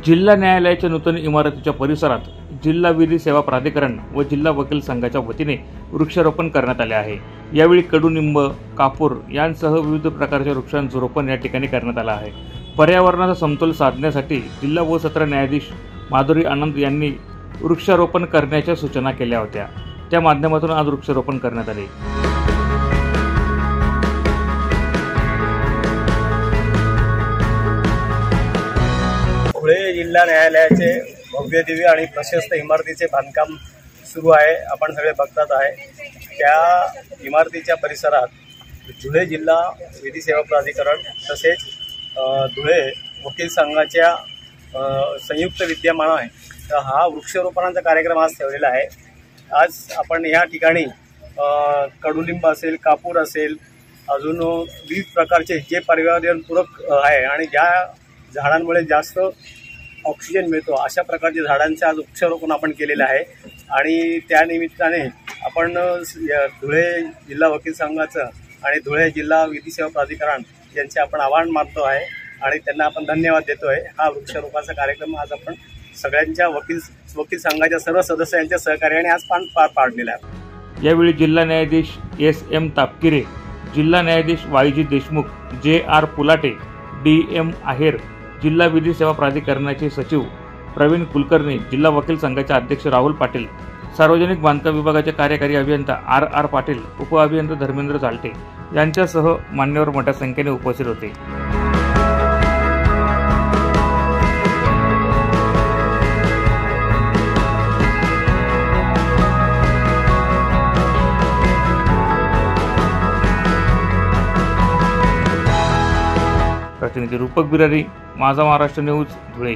जिल्हा न्यायालयाच्या नूतन इमारतीच्या परिसरात जिल्हा विधी सेवा प्राधिकरण व जिल्हा वकील संघाच्या वतीने वृक्षारोपण करण्यात आले आहे। यावेळी कडुनिंब, कापूर यांसह विविध प्रकारच्या वृक्षांचे रोपण या ठिकाणी करण्यात आले आहे। पर्यावरणाचा समतोल साधण्यासाठी जिल्हा व सत्र न्यायाधीश माधुरी आनंद यांनी वृक्षारोपण करण्याच्या सूचना केल्या होत्या। त्या माध्यमातून आज वृक्षारोपण करण्यात आले। धुळे जिल्हा न्यायालयाचे भव्य दिव्य आणि प्रशस्त इमारतीचे बांधकाम सुरू आहे। आपण सगळे बघतात आहे। त्या इमारतीच्या परिसरात धुळे जिल्हा विधी सेवा प्राधिकरण तसेच धुळे वकील संघाच्या संयुक्त विद्यमान आहे। तर हा वृक्षारोपणाचा कार्यक्रम आज ठेवलेला आहे। आज आपण या ठिकाणी कडुलिंब असेल, कापूर असेल, अजून विविध प्रकारचे जे पर्यावरणपूरक आहे आणि ज्या झाडांमुळे जास्त ऑक्सिजन मिळतो अशा प्रकारच्या झाडांचे आज वृक्षारोपण आपण केलेलं आहे। आणि त्या निमित्ताने आपण धुळे जिल्हा वकील संघाचं आणि धुळे जिल्हा विधी सेवा प्राधिकरण यांचे आपण आवाहन मानतो आहे आणि त्यांना आपण धन्यवाद देतो आहे। हा वृक्षारोपणाचा कार्यक्रम आज आपण सगळ्यांच्या वकील संघाच्या सर्व सदस्यांच्या सहकार्याने आज पार पाडलेला आहे। यावेळी जिल्हा न्यायाधीश एस.एम. तापकिरे, जिल्हा न्यायाधीश वाय.जी. देशमुख, जे.आर. पुलाटे, डी.एम. आहेर, जिल्हा विधी सेवा प्राधिकरणाचे सचिव प्रवीण कुलकर्णी, जिल्हा वकील संघाचे अध्यक्ष राहुल पाटील, सार्वजनिक बांधकाम विभागाचे कार्यकारी अभियंता आर.आर. पाटील, उपअभियंता धर्मेंद्र झालटे यांच्यासह मान्यवर मोठ्या संख्येने उपस्थित होते। प्रतिनिधी रूपक बिरारी, माझा महाराष्ट्र न्यूज, धुळे।